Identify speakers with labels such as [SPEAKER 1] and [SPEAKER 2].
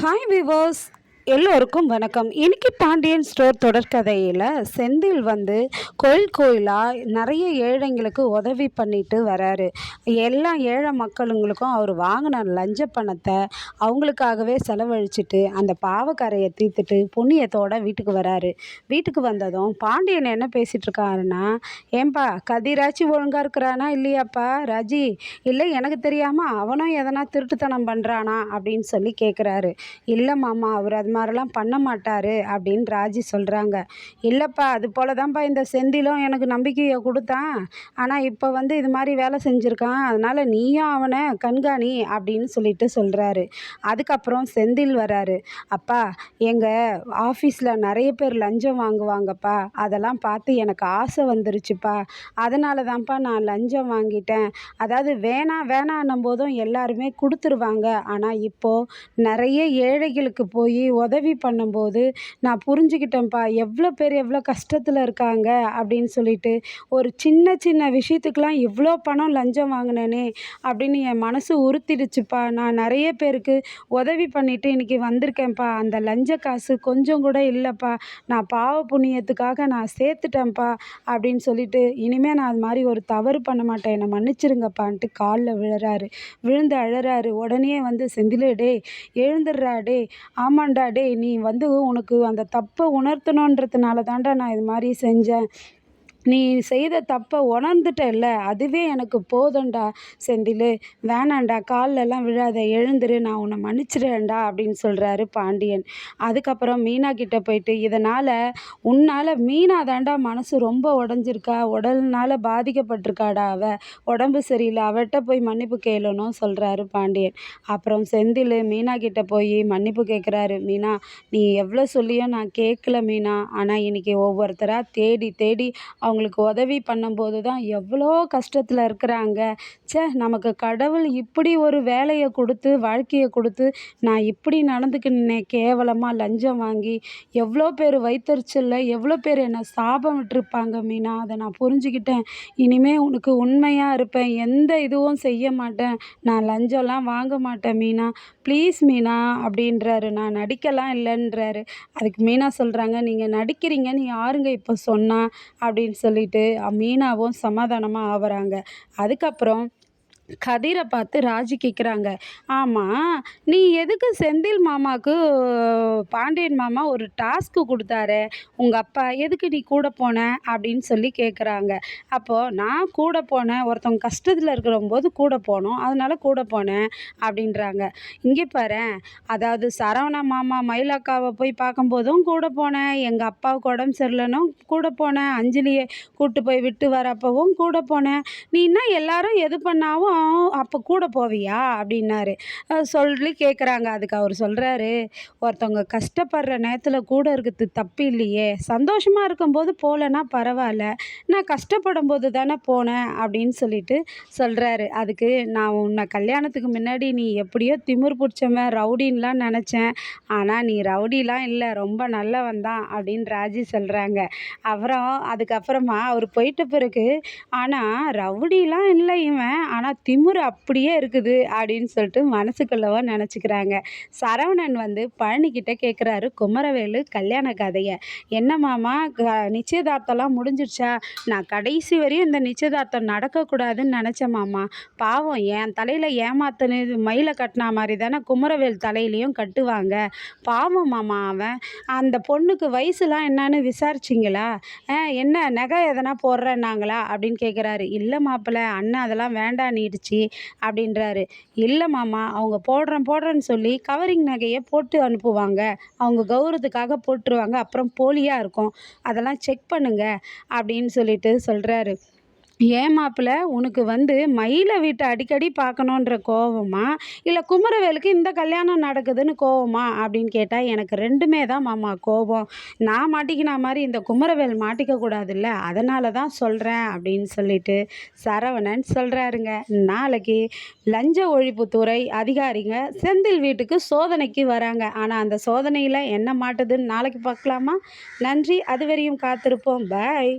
[SPEAKER 1] Hi viewers, எல்லோருக்கும் வணக்கம். இன்னைக்கு பாண்டியன் ஸ்டோர் தொடர்கதையில் செந்தில் கோயில் கோயிலாக நிறைய ஏழைங்களுக்கு உதவி பண்ணிட்டு வராரு. எல்லா ஏழை மக்களுங்களுக்கும் அவர் வாங்கின லஞ்ச பணத்தை அவங்களுக்காகவே செலவழிச்சிட்டு அந்த பாவக்கரையை தீர்த்துட்டு புண்ணியத்தோட வீட்டுக்கு வராரு. வீட்டுக்கு வந்ததும் பாண்டியன் என்ன பேசிட்டு இருக்காருன்னா, ஏன்பா கதிராச்சி ஒழுங்கா இருக்கிறானா இல்லையாப்பா ராஜி? இல்லை எனக்கு தெரியாமல் அவனும் எதனா திருட்டுத்தனம் பண்ணுறானா அப்படின்னு சொல்லி கேட்குறாரு. இல்லை மாமா, அவர் அது மாதிரிலாம் பண்ண மாட்டார் அப்படின்னு ராஜி சொல்கிறாங்க. இல்லைப்பா, அது போல தான்ப்பா இந்த செந்திலும் எனக்கு நம்பிக்கையை கொடுத்தான். ஆனால் இப்போ இது மாதிரி வேலை செஞ்சுருக்கான், அதனால் நீயும் அவனை கண்காணி அப்படின்னு சொல்கிறாரு. அதுக்கப்புறம் செந்தில் வராரு. அப்பா, எங்கள் ஆஃபீஸில் நிறைய பேர் லஞ்சம் வாங்குவாங்கப்பா, அதெல்லாம் பார்த்து எனக்கு ஆசை வந்துருச்சுப்பா. அதனால தான்ப்பா நான் லஞ்சம் வாங்கிட்டேன். அதாவது வேணான்னும் போதும் எல்லாருமே கொடுத்துருவாங்க. ஆனால் இப்போது நிறைய ஏழைகளுக்கு போய் உதவி பண்ணும்போது நான் புரிஞ்சுக்கிட்டேன்ப்பா, எவ்வளோ பேர் எவ்வளோ கஷ்டத்தில் இருக்காங்க அப்படின்னு சொல்லிட்டு. ஒரு சின்ன சின்ன விஷயத்துக்கெலாம் இவ்வளோ பணம் லஞ்சம் வாங்கினேனே அப்படின்னு என் மனசு உறுத்திடுச்சுப்பா. நான் நிறைய பேருக்கு உதவி பண்ணிவிட்டு இன்றைக்கி வந்திருக்கேன்ப்பா. அந்த லஞ்ச காசு கொஞ்சம் கூட இல்லைப்பா, நான் பாவ புண்ணியத்துக்காக நான் சேர்த்துட்டேன்ப்பா அப்படின்னு சொல்லிட்டு, இனிமேல் நான் அது மாதிரி ஒரு தவறு பண்ண மாட்டேன், என்னை மன்னிச்சிருங்கப்பான்ட்டு காலில் விழுந்து அழறாரு. உடனே செந்திலே, டேய் எழுந்துடுறா டேய், ஆமாண்டா டேய், நீ உனக்கு அந்த தப்பை உணர்த்தணுன்றதுனால தான்டா நான் இது மாதிரி செஞ்சேன். நீ செய்த தப்பை உணர்ந்துட்டல்ல, அதுவே எனக்கு போதும்டா செந்தில், வேணாண்டா, கால்லெல்லாம் விழாத, எழுந்துரு, நான் உன்னை மன்னிச்சிடுறேன்டா அப்படின்னு சொல்கிறாரு பாண்டியன். அதுக்கப்புறம் மீனா கிட்ட போயிட்டு, இதனால் உன்னால் மீனா தாண்டா மனசு ரொம்ப உடஞ்சிருக்கா, உடல்னால் பாதிக்கப்பட்டிருக்காடா, உடம்பு சரியில்லை, அவட்ட போய் மன்னிப்பு கேளணும் சொல்கிறாரு பாண்டியன். அப்புறம் செந்தில் மீனா கிட்ட போய் மன்னிப்பு கேட்குறாரு. மீனா, நீ எவ்வளோ சொல்லியும் நான் கேட்கல மீனா, ஆனால் இன்றைக்கி ஒவ்வொருத்தராக தேடி தேடி அவங்களுக்கு உதவி பண்ணும்போது தான் எவ்வளோ கஷ்டத்தில் இருக்கிறாங்க. நமக்கு கடவுள் இப்படி ஒரு வேலையை கொடுத்து வாழ்க்கையை கொடுத்து நான் இப்படி நடந்துக்கினேன் கேவலமாக லஞ்சம் வாங்கி. எவ்வளோ பேர் வயித்தெரிச்சலில் எவ்வளோ பேர் என்னை சாபம் விட்டுருப்பாங்க மீனா, அதை நான் புரிஞ்சுக்கிட்டேன். இனிமேல் உனக்கு உண்மையாக இருப்பேன், எந்த இதுவும் செய்ய மாட்டேன், நான் லஞ்சம்லாம் வாங்க மாட்டேன் மீனா, ப்ளீஸ் மீனா அப்படின்றாரு. நான் நடிக்கலாம் இல்லைன்றாரு. அதுக்கு மீனா சொல்கிறாங்க, நீங்கள் நடிக்கிறீங்கன்னு யாருங்க இப்போ சொன்னா அப்படின்னு சொல்லிட்டு மீனாவும் சமாதானமாக ஆகுறாங்க. அதுக்கப்புறம் கதிரை பார்த்து ராஜி கேட்குறாங்க, ஆமாம், நீ எதுக்கு செந்தில் மாமாவுக்கு பாண்டியன் மாமா ஒரு டாஸ்க்கு கொடுத்தாரு, உங்கள் அப்பா எதுக்கு நீ கூட போன அப்படின்னு சொல்லி கேட்குறாங்க. அப்போது நான் கூட போனேன், ஒருத்தவங்க கஷ்டத்தில் இருக்கிறபோது கூட போனோம், அதனால் கூட போனேன் அப்படின்றாங்க. இங்கே பாரேன், அதாவது சரவண மாமா மயிலக்காவை போய் பார்க்கும்போதும் கூட போனேன், எங்கள் அப்பாவுக்கு உடம்பு சரியில்லைனும் கூட போனேன், அஞ்சலியை கூப்பிட்டு போய் விட்டு வரப்பவும் கூட போனேன், நீ என்ன எல்லாரும் எது பண்ணாவும் அப்போ கூட போவியா அப்படின்னாரு. சொல்லி கேட்குறாங்க. அதுக்கு அவர் சொல்கிறாரு, ஒருத்தவங்க கஷ்டப்படுற நேரத்தில் கூட இருக்கிறது தப்பு இல்லையே, சந்தோஷமாக இருக்கும்போது போகலன்னா பரவாயில்ல, நான் கஷ்டப்படும் போது தானே போனேன் அப்படின்னு சொல்லிட்டு சொல்கிறாரு. அதுக்கு, நான் உன்னை கல்யாணத்துக்கு முன்னாடி நீ எப்படியோ திமிர் பிடிச்சவன் ரவுடின்லாம் நினச்சேன், ஆனால் நீ ரவுடிலாம் இல்லை, ரொம்ப நல்லவன் தான் அப்படின்னு ராஜி சொல்கிறாங்க. அதுக்கப்புறமா அவர் போயிட்ட பிறகு, ஆனால் ரவுடிலாம் இல்லை இவன், ஆனால் திமிரு அப்படியே இருக்குது அப்படின்னு சொல்லிட்டு மனசுக்குள்ளவோ நினச்சிக்கிறாங்க. சரவணன் பழனிக்கிட்ட கேட்குறாரு குமரவேலு கல்யாண கதையை. என்ன மாமா, நிச்சயதார்த்தம்லாம் முடிஞ்சிடுச்சா? நான் கடைசி வரையும் இந்த நிச்சயதார்த்தம் நடக்கக்கூடாதுன்னு நினச்சேன் மாமா. பாவம், என் தலையில் ஏமாத்தனு மயிலை கட்டினா மாதிரி தானே குமரவேல் தலையிலையும் கட்டுவாங்க. பாவம் மாமா, அவன் அந்த பொண்ணுக்கு வயசுலாம் என்னன்னு விசாரிச்சிங்களா? என்ன நகை எதனா போடுறேன்னாங்களா அப்படின்னு கேட்குறாரு. இல்லை மாப்பிள்ளை, அண்ணன் அதெல்லாம் வேண்டான்னிடுச்சு அப்படின்றாரு. இல்லை மாமா, அவங்க போடுறேன்னு சொல்லி கவரிங் நகையை போட்டு அனுப்புவாங்க, அவங்க கௌரவத்துக்காக போட்டுருவாங்க, அப்புறம் போலியாக இருக்கும், அதெல்லாம் செக் பண்ணுங்க அப்படின்னு சொல்லிட்டு சொல்கிறாரு. ஏன் மாப்பிள்ள, உனக்கு மயிலை வீட்டை அடிக்கடி பார்க்கணுன்ற கோவமா, இல்லை குமரவேலுக்கு இந்த கல்யாணம் நடக்குதுன்னு கோவமா அப்படின்னு கேட்டால், எனக்கு ரெண்டுமே தான் மாமா கோபம். நான் மாட்டிக்கின மாதிரி இந்த குமரவேல் மாட்டிக்க கூடாதுல்ல, அதனால தான் சொல்கிறேன் அப்படின்னு சொல்லிட்டு சரவணன் சொல்கிறாருங்க. நாளைக்கு லஞ்ச ஒழிப்புத்துறை அதிகாரிங்க செந்தில் வீட்டுக்கு சோதனைக்கு வராங்க. ஆனால் அந்த சோதனையில் என்ன மாட்டுதுன்னு நாளைக்கு பார்க்கலாமா? நன்றி, அதுவரையும் காத்திருப்போம். பாய்.